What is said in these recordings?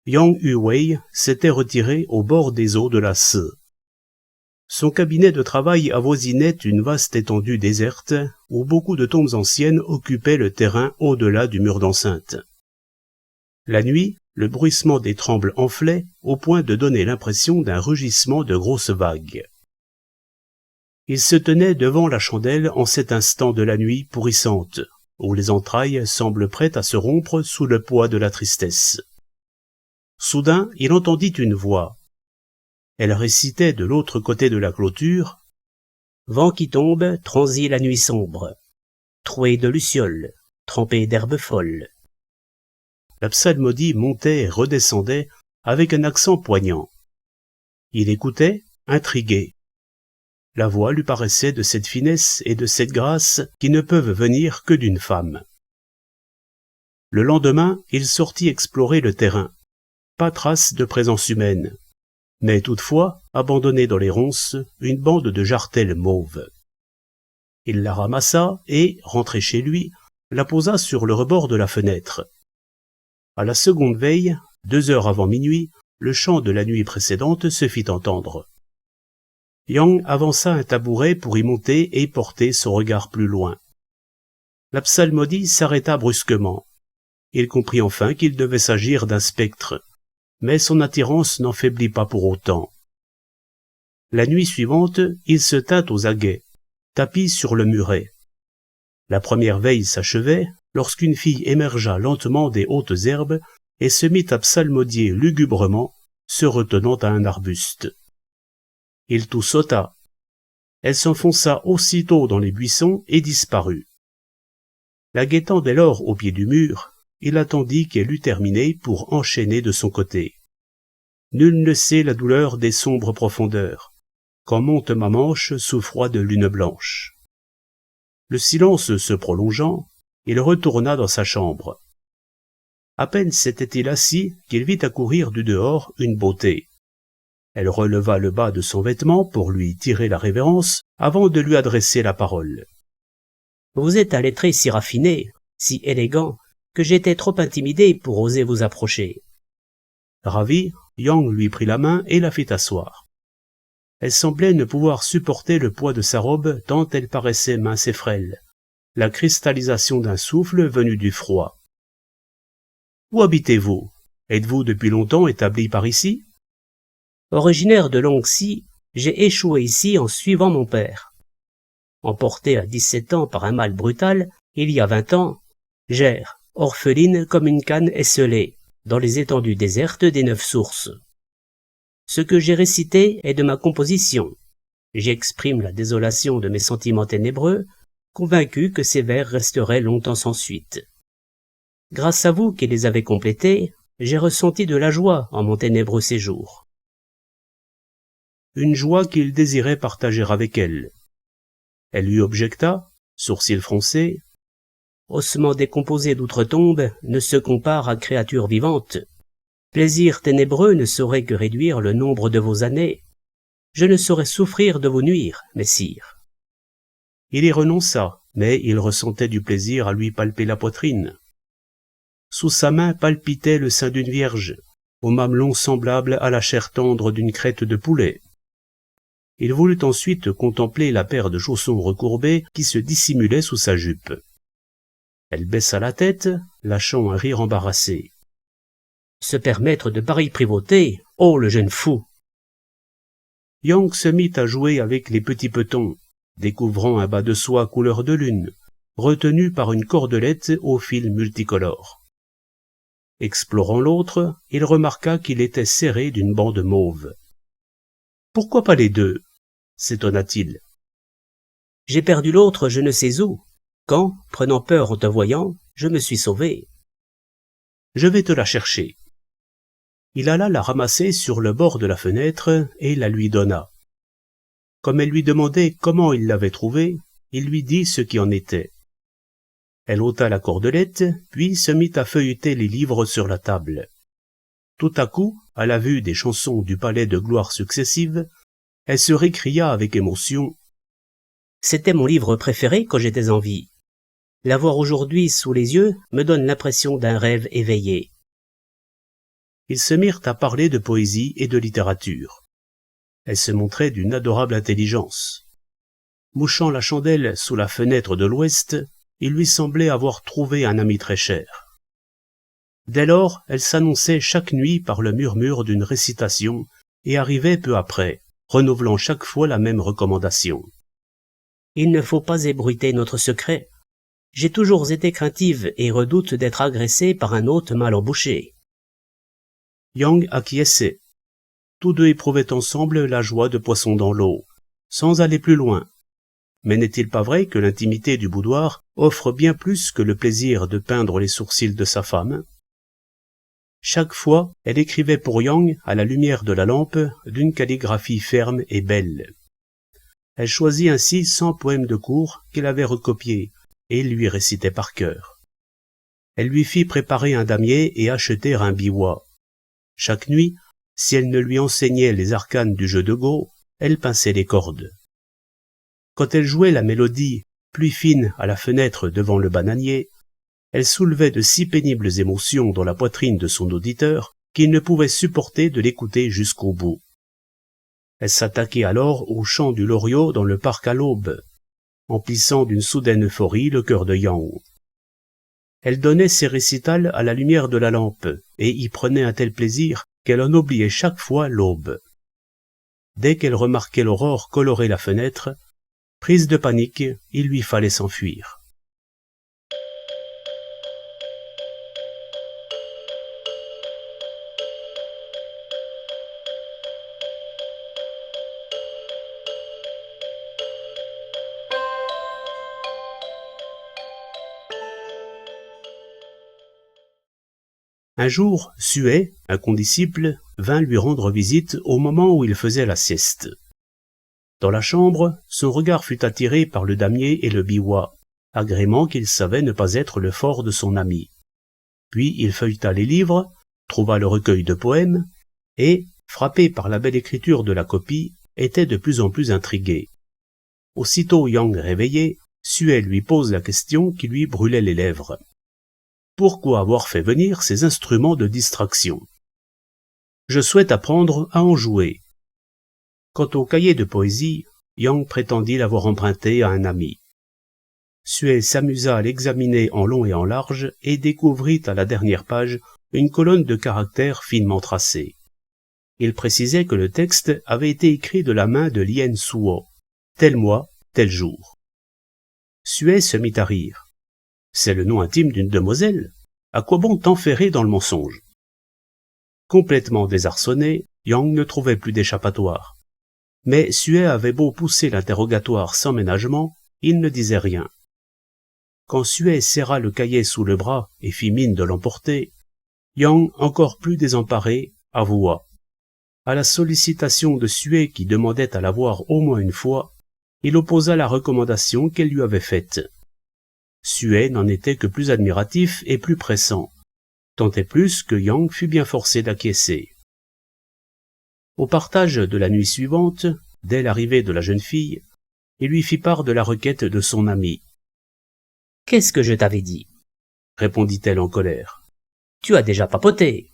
Yang Yu-wei s'était retiré au bord des eaux de la Se. Son cabinet de travail avoisinait une vaste étendue déserte où beaucoup de tombes anciennes occupaient le terrain au-delà du mur d'enceinte. La nuit, le bruissement des trembles enflait au point de donner l'impression d'un rugissement de grosses vagues. Il se tenait devant la chandelle en cet instant de la nuit pourrissante, où les entrailles semblent prêtes à se rompre sous le poids de la tristesse. Soudain, il entendit une voix. Elle récitait de l'autre côté de la clôture « Vent qui tombe, transit la nuit sombre, troué de lucioles, trempé d'herbes folles. » La psalmodie montait et redescendait avec un accent poignant. Il écoutait, intrigué. La voix lui paraissait de cette finesse et de cette grâce qui ne peuvent venir que d'une femme. Le lendemain, il sortit explorer le terrain. Pas trace de présence humaine, mais toutefois, abandonnée dans les ronces, une bande de jartelles mauves. Il la ramassa et, rentré chez lui, la posa sur le rebord de la fenêtre. À la seconde veille, 2 heures avant minuit, le chant de la nuit précédente se fit entendre. Yang avança un tabouret pour y monter et porter son regard plus loin. La psalmodie s'arrêta brusquement. Il comprit enfin qu'il devait s'agir d'un spectre, mais son attirance n'en faiblit pas pour autant. La nuit suivante, il se tint aux aguets, tapis sur le muret. La première veille s'achevait lorsqu'une fille émergea lentement des hautes herbes et se mit à psalmodier lugubrement, se retenant à un arbuste. Il toussota. Elle s'enfonça aussitôt dans les buissons et disparut. La guettant dès lors au pied du mur, il attendit qu'elle eût terminé pour enchaîner de son côté. Nul ne sait la douleur des sombres profondeurs, quand monte ma manche sous froide lune blanche. Le silence se prolongeant, il retourna dans sa chambre. À peine s'était-il assis qu'il vit accourir du dehors une beauté. Elle releva le bas de son vêtement pour lui tirer la révérence avant de lui adresser la parole. « Vous êtes un lettré si raffiné, si élégant, que j'étais trop intimidé pour oser vous approcher. » Ravi, Yang lui prit la main et la fit asseoir. Elle semblait ne pouvoir supporter le poids de sa robe tant elle paraissait mince et frêle, la cristallisation d'un souffle venu du froid. « Où habitez-vous? Êtes-vous depuis longtemps établi par ici? » Originaire de Longxi, j'ai échoué ici en suivant mon père. Emporté à 17 ans par un mal brutal, il y a 20 ans, j'erre, orpheline comme une canne esselée, dans les étendues désertes des 9 sources. Ce que j'ai récité est de ma composition. J'exprime la désolation de mes sentiments ténébreux, convaincu que ces vers resteraient longtemps sans suite. Grâce à vous qui les avez complétés, j'ai ressenti de la joie en mon ténébreux séjour. Une joie qu'il désirait partager avec elle. Elle lui objecta, sourcils froncés, « Ossement décomposé d'outre-tombe ne se compare à créature vivante. Plaisir ténébreux ne saurait que réduire le nombre de vos années. Je ne saurais souffrir de vous nuire, messire. » Il y renonça, mais il ressentait du plaisir à lui palper la poitrine. Sous sa main palpitait le sein d'une vierge, au mamelon semblable à la chair tendre d'une crête de poulet. Il voulut ensuite contempler la paire de chaussons recourbés qui se dissimulait sous sa jupe. Elle baissa la tête, lâchant un rire embarrassé. Se permettre de pareilles privautés, oh le jeune fou! Yang se mit à jouer avec les petits petons, découvrant un bas de soie couleur de lune, retenu par une cordelette au fil multicolore. Explorant l'autre, il remarqua qu'il était serré d'une bande mauve. « Pourquoi pas les deux ?» s'étonna-t-il. « J'ai perdu l'autre je ne sais où, quand, prenant peur en te voyant, je me suis sauvé. Je vais te la chercher. » Il alla la ramasser sur le bord de la fenêtre et la lui donna. Comme elle lui demandait comment il l'avait trouvée, il lui dit ce qui en était. Elle ôta la cordelette, puis se mit à feuilleter les livres sur la table. Tout à coup, à la vue des chansons du palais de gloire successives, elle se récria avec émotion. « C'était mon livre préféré quand j'étais en vie. L'avoir aujourd'hui sous les yeux me donne l'impression d'un rêve éveillé. » ils se mirent à parler de poésie et de littérature. Elle se montrait d'une adorable intelligence. Mouchant la chandelle sous la fenêtre de l'ouest, il lui semblait avoir trouvé un ami très cher. Dès lors, elle s'annonçait chaque nuit par le murmure d'une récitation et arrivait peu après, renouvelant chaque fois la même recommandation. « Il ne faut pas ébruiter notre secret. J'ai toujours été craintive et redoute d'être agressée par un hôte mal embouché. » Yang acquiesçait. Tous deux éprouvaient ensemble la joie de poisson dans l'eau, sans aller plus loin. Mais n'est-il pas vrai que l'intimité du boudoir offre bien plus que le plaisir de peindre les sourcils de sa femme? Chaque fois, elle écrivait pour Yang, à la lumière de la lampe, d'une calligraphie ferme et belle. Elle choisit ainsi 100 poèmes de cour qu'elle avait recopiés, et lui récitait par cœur. Elle lui fit préparer un damier et acheter un biwa. Chaque nuit, si elle ne lui enseignait les arcanes du jeu de go, elle pinçait les cordes. Quand elle jouait la mélodie, plus fine à la fenêtre devant le bananier, elle soulevait de si pénibles émotions dans la poitrine de son auditeur qu'il ne pouvait supporter de l'écouter jusqu'au bout. Elle s'attaquait alors au chant du loriot dans le parc à l'aube, emplissant d'une soudaine euphorie le cœur de Yang. Elle donnait ses récitals à la lumière de la lampe et y prenait un tel plaisir qu'elle en oubliait chaque fois l'aube. Dès qu'elle remarquait l'aurore colorer la fenêtre, prise de panique, il lui fallait s'enfuir. Un jour, Sué, un condisciple, vint lui rendre visite au moment où il faisait la sieste. Dans la chambre, son regard fut attiré par le damier et le biwa, agrément qu'il savait ne pas être le fort de son ami. Puis il feuilleta les livres, trouva le recueil de poèmes, et, frappé par la belle écriture de la copie, était de plus en plus intrigué. Aussitôt Yang réveillé, Sué lui pose la question qui lui brûlait les lèvres. Pourquoi avoir fait venir ces instruments de distraction? Je souhaite apprendre à en jouer. Quant au cahier de poésie, Yang prétendit l'avoir emprunté à un ami. Sué s'amusa à l'examiner en long et en large et découvrit à la dernière page une colonne de caractères finement tracés. Il précisait que le texte avait été écrit de la main de Lien Suo, tel mois, tel jour. Sué se mit à rire. C'est le nom intime d'une demoiselle. À quoi bon t'enferrer dans le mensonge? Complètement désarçonné, Yang ne trouvait plus d'échappatoire. Mais Sué avait beau pousser l'interrogatoire sans ménagement, il ne disait rien. Quand Sué serra le cahier sous le bras et fit mine de l'emporter, Yang, encore plus désemparé, avoua. À la sollicitation de Sué qui demandait à la voir au moins une fois, il opposa la recommandation qu'elle lui avait faite. Sué n'en était que plus admiratif et plus pressant, tant et plus que Yang fut bien forcé d'acquiescer. Au partage de la nuit suivante, dès l'arrivée de la jeune fille, il lui fit part de la requête de son ami. « Qu'est-ce que je t'avais dit ?» répondit-elle en colère. « Tu as déjà papoté !»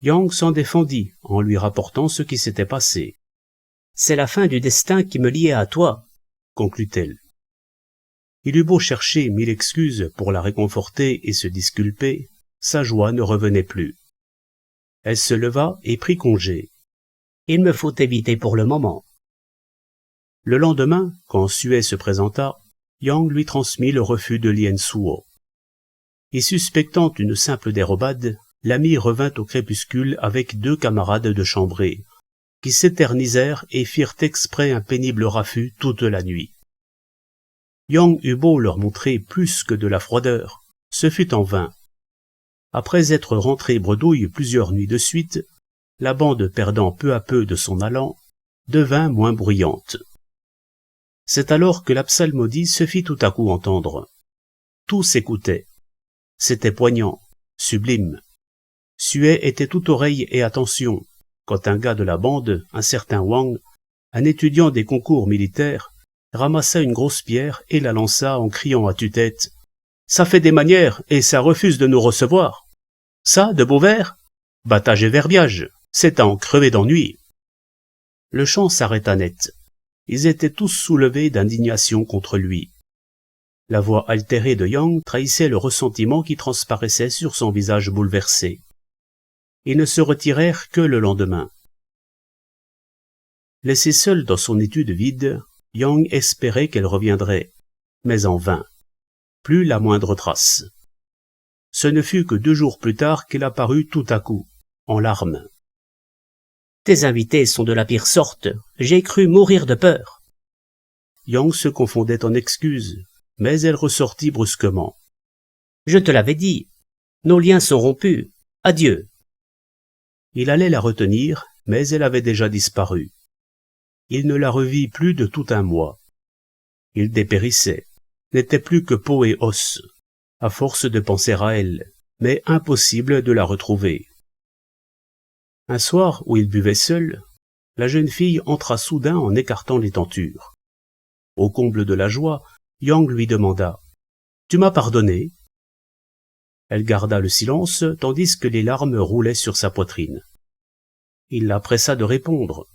Yang s'en défendit en lui rapportant ce qui s'était passé. « C'est la fin du destin qui me liait à toi !» conclut-elle. Il eut beau chercher 1000 excuses pour la réconforter et se disculper, sa joie ne revenait plus. Elle se leva et prit congé. « Il me faut éviter pour le moment. » Le lendemain, quand Sué se présenta, Yang lui transmit le refus de Lien Suo. Et suspectant une simple dérobade, l'ami revint au crépuscule avec 2 camarades de chambrée, qui s'éternisèrent et firent exprès un pénible raffut toute la nuit. Yang eut beau leur montrer plus que de la froideur, ce fut en vain. Après être rentrée bredouille plusieurs nuits de suite, la bande perdant peu à peu de son allant, devint moins bruyante. C'est alors que la psalmodie se fit tout à coup entendre. Tout s'écoutait. C'était poignant, sublime. Sué était tout oreille et attention, quand un gars de la bande, un certain Wang, un étudiant des concours militaires, ramassa une grosse pierre et la lança en criant à tue-tête. « Ça fait des manières et ça refuse de nous recevoir. Ça, de beaux vers ?» Battage et verbiage, c'est à en crever d'ennui. Le chant s'arrêta net. Ils étaient tous soulevés d'indignation contre lui. La voix altérée de Yang trahissait le ressentiment qui transparaissait sur son visage bouleversé. Ils ne se retirèrent que le lendemain. Laissé seul dans son étude vide, Yang espérait qu'elle reviendrait, mais en vain. Plus la moindre trace. Ce ne fut que 2 jours plus tard qu'elle apparut tout à coup, en larmes. « Tes invités sont de la pire sorte, j'ai cru mourir de peur. » Yang se confondait en excuses, mais elle ressortit brusquement. « Je te l'avais dit, nos liens sont rompus, adieu. » Il allait la retenir, mais elle avait déjà disparu. Il ne la revit plus de tout un mois. Il dépérissait, n'était plus que peau et os, à force de penser à elle, mais impossible de la retrouver. Un soir où il buvait seul, la jeune fille entra soudain en écartant les tentures. Au comble de la joie, Yang lui demanda « Tu m'as pardonné ?» Elle garda le silence tandis que les larmes roulaient sur sa poitrine. Il la pressa de répondre.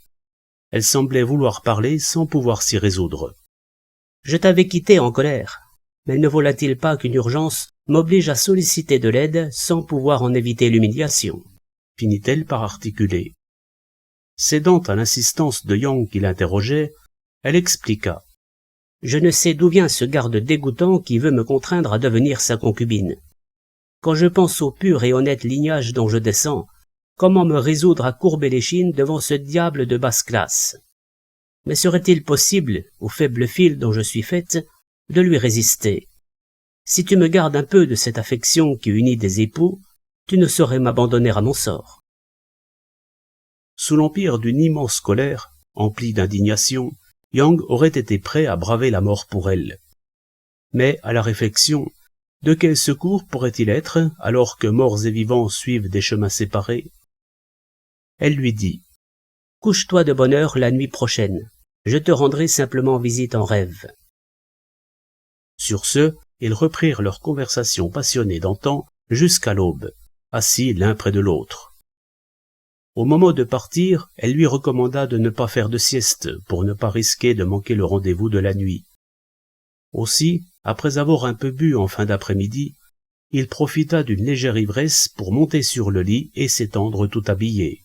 Elle semblait vouloir parler sans pouvoir s'y résoudre. « Je t'avais quitté en colère, mais ne voilà-t-il pas qu'une urgence m'oblige à solliciter de l'aide sans pouvoir en éviter l'humiliation ?» finit-elle par articuler. Cédant à l'insistance de Yang qui l'interrogeait, elle expliqua. « Je ne sais d'où vient ce garde dégoûtant qui veut me contraindre à devenir sa concubine. Quand je pense au pur et honnête lignage dont je descends, comment me résoudre à courber l'échine devant ce diable de basse classe? Mais serait-il possible, au faible fil dont je suis faite, de lui résister? Si tu me gardes un peu de cette affection qui unit des époux, tu ne saurais m'abandonner à mon sort. » Sous l'empire d'une immense colère, emplie d'indignation, Yang aurait été prêt à braver la mort pour elle. Mais, à la réflexion, de quel secours pourrait-il être alors que morts et vivants suivent des chemins séparés? Elle lui dit « Couche-toi de bonne heure la nuit prochaine, je te rendrai simplement visite en rêve. » Sur ce, ils reprirent leur conversation passionnée d'antan jusqu'à l'aube, assis l'un près de l'autre. Au moment de partir, elle lui recommanda de ne pas faire de sieste pour ne pas risquer de manquer le rendez-vous de la nuit. Aussi, après avoir un peu bu en fin d'après-midi, il profita d'une légère ivresse pour monter sur le lit et s'étendre tout habillé.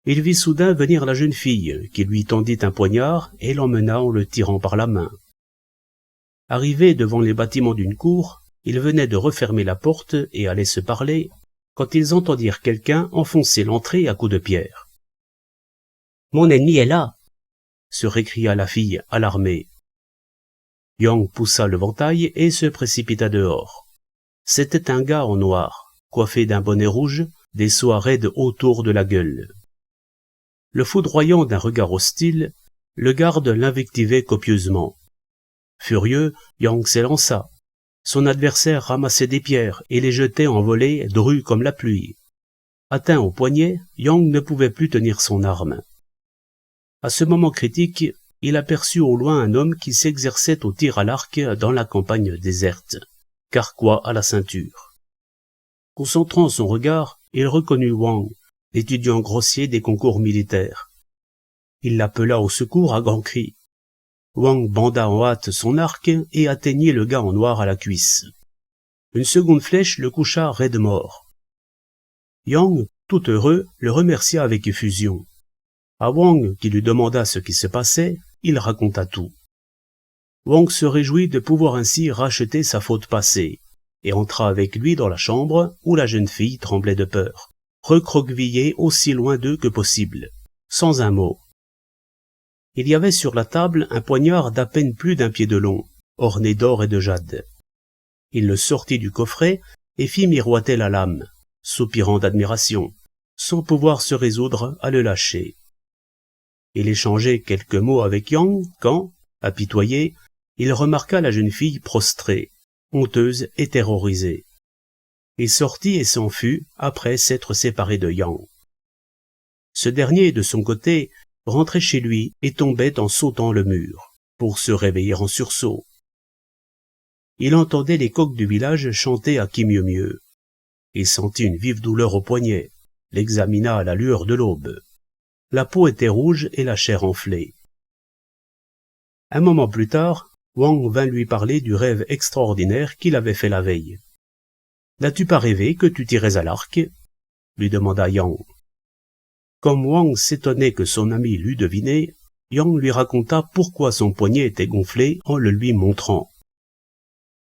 Il vit soudain venir la jeune fille, qui lui tendit un poignard et l'emmena en le tirant par la main. Arrivé devant les bâtiments d'une cour, ils venaient de refermer la porte et allaient se parler, quand ils entendirent quelqu'un enfoncer l'entrée à coups de pierre. « Mon ennemi est là !» se récria la fille, alarmée. Yang poussa le ventail et se précipita dehors. C'était un gars en noir, coiffé d'un bonnet rouge, des soies raides autour de la gueule. Le foudroyant d'un regard hostile, le garde l'invectivait copieusement. Furieux, Yang s'élança. Son adversaire ramassait des pierres et les jetait en volée, drues comme la pluie. Atteint au poignet, Yang ne pouvait plus tenir son arme. À ce moment critique, il aperçut au loin un homme qui s'exerçait au tir à l'arc dans la campagne déserte, carquois à la ceinture. Concentrant son regard, il reconnut Wang, l'étudiant grossier des concours militaires. Il l'appela au secours à grands cris. Wang banda en hâte son arc et atteignit le gars en noir à la cuisse. Une seconde flèche le coucha raide mort. Yang, tout heureux, le remercia avec effusion. À Wang, qui lui demanda ce qui se passait, il raconta tout. Wang se réjouit de pouvoir ainsi racheter sa faute passée, et entra avec lui dans la chambre où la jeune fille tremblait de peur, recroquevillée aussi loin d'eux que possible, sans un mot. Il y avait sur la table un poignard d'à peine plus d'1 pied de long, orné d'or et de jade. Il le sortit du coffret et fit miroiter la lame, soupirant d'admiration, sans pouvoir se résoudre à le lâcher. Il échangeait quelques mots avec Yang quand, apitoyé, il remarqua la jeune fille prostrée, honteuse et terrorisée. Il sortit et s'en fut après s'être séparé de Yang. Ce dernier, de son côté, rentrait chez lui et tombait en sautant le mur, pour se réveiller en sursaut. Il entendait les coqs du village chanter à qui mieux mieux. Il sentit une vive douleur au poignet, l'examina à la lueur de l'aube. La peau était rouge et la chair enflée. Un moment plus tard, Wang vint lui parler du rêve extraordinaire qu'il avait fait la veille. « N'as-tu pas rêvé que tu tirais à l'arc » lui demanda Yang. Comme Wang s'étonnait que son ami l'eût deviné, Yang lui raconta pourquoi son poignet était gonflé en le lui montrant.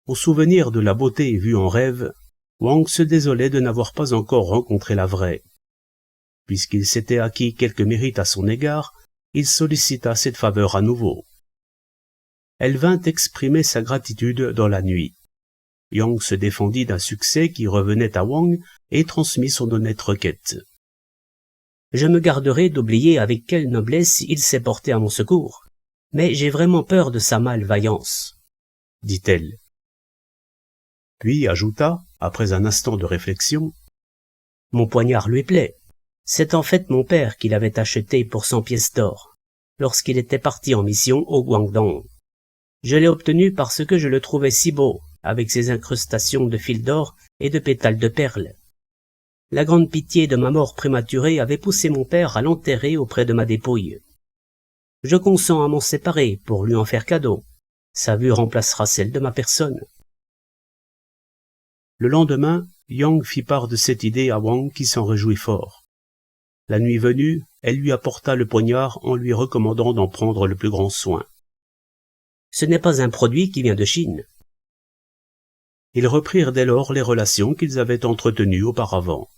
Au souvenir de la beauté vue en rêve, Wang se désolait de n'avoir pas encore rencontré la vraie. Puisqu'il s'était acquis quelque mérite à son égard, il sollicita cette faveur à nouveau. Elle vint exprimer sa gratitude dans la nuit. Yang se défendit d'un succès qui revenait à Wang et transmit son honnête requête. « Je me garderai d'oublier avec quelle noblesse il s'est porté à mon secours, mais j'ai vraiment peur de sa malveillance, » dit-elle. Puis ajouta, après un instant de réflexion, « Mon poignard lui plaît. C'est en fait mon père qui l'avait acheté pour 100 pièces d'or, lorsqu'il était parti en mission au Guangdong. Je l'ai obtenu parce que je le trouvais si beau, avec ses incrustations de fils d'or et de pétales de perles. La grande pitié de ma mort prématurée avait poussé mon père à l'enterrer auprès de ma dépouille. Je consens à m'en séparer pour lui en faire cadeau. Sa vue remplacera celle de ma personne. » Le lendemain, Yang fit part de cette idée à Wang qui s'en réjouit fort. La nuit venue, elle lui apporta le poignard en lui recommandant d'en prendre le plus grand soin. « Ce n'est pas un produit qui vient de Chine. » Ils reprirent dès lors les relations qu'ils avaient entretenues auparavant.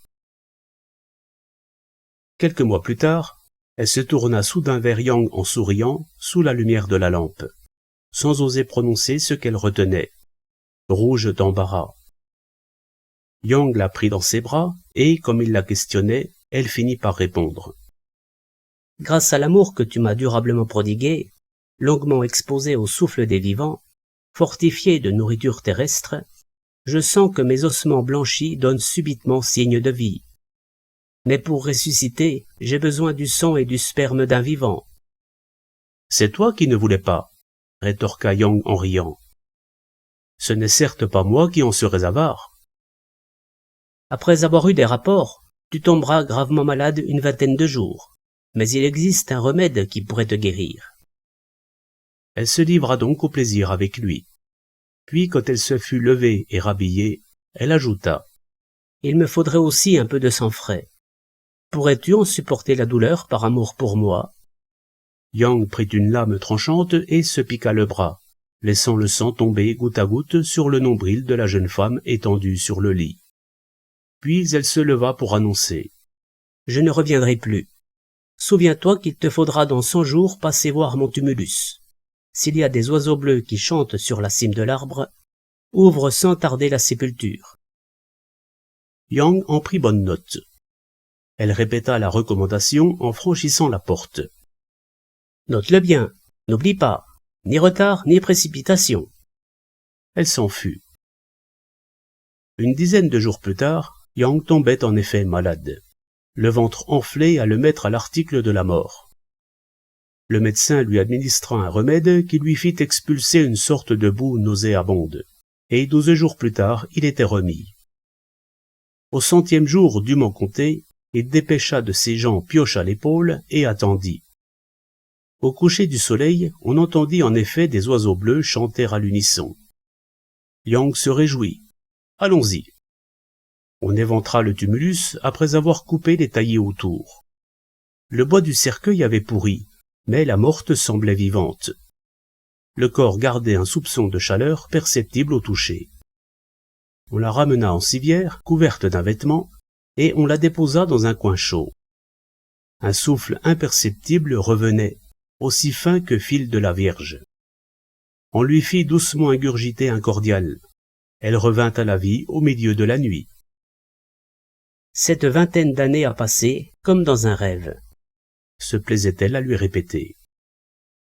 Quelques mois plus tard, elle se tourna soudain vers Yang en souriant, sous la lumière de la lampe, sans oser prononcer ce qu'elle retenait, rouge d'embarras. Yang la prit dans ses bras, et, comme il la questionnait, elle finit par répondre. « Grâce à l'amour que tu m'as durablement prodigué, longuement exposé au souffle des vivants, fortifié de nourriture terrestre, je sens que mes ossements blanchis donnent subitement signe de vie. Mais pour ressusciter, j'ai besoin du sang et du sperme d'un vivant. »« C'est toi qui ne voulais pas, » rétorqua Yang en riant. « Ce n'est certes pas moi qui en serais avare. » Après avoir eu des rapports, tu tomberas gravement malade une vingtaine de jours, mais il existe un remède qui pourrait te guérir. Elle se livra donc au plaisir avec lui. Puis, quand elle se fut levée et rhabillée, elle ajouta. « Il me faudrait aussi un peu de sang frais. Pourrais-tu en supporter la douleur par amour pour moi ?» Yang prit une lame tranchante et se piqua le bras, laissant le sang tomber goutte à goutte sur le nombril de la jeune femme étendue sur le lit. Puis elle se leva pour annoncer. « Je ne reviendrai plus. Souviens-toi qu'il te faudra dans 100 jours passer voir mon tumulus. S'il y a des oiseaux bleus qui chantent sur la cime de l'arbre, ouvre sans tarder la sépulture. » Yang en prit bonne note. Elle répéta la recommandation en franchissant la porte. « Note-le bien, n'oublie pas, ni retard ni précipitation. » Elle s'en fut. Une dizaine de jours plus tard, Yang tombait en effet malade, le ventre enflé à le mettre à l'article de la mort. Le médecin lui administra un remède qui lui fit expulser une sorte de boue nauséabonde, et 12 jours plus tard, il était remis. Au 100e jour dûment compté, il dépêcha de ses gens pioche à l'épaule et attendit. Au coucher du soleil, on entendit en effet des oiseaux bleus chanter à l'unisson. Yang se réjouit. « Allons-y !» On éventra le tumulus après avoir coupé les taillis autour. Le bois du cercueil avait pourri, mais la morte semblait vivante. Le corps gardait un soupçon de chaleur perceptible au toucher. On la ramena en civière, couverte d'un vêtement, et on la déposa dans un coin chaud. Un souffle imperceptible revenait, aussi fin que fil de la Vierge. On lui fit doucement ingurgiter un cordial. Elle revint à la vie au milieu de la nuit. Cette vingtaine d'années a passé comme dans un rêve, se plaisait-elle à lui répéter.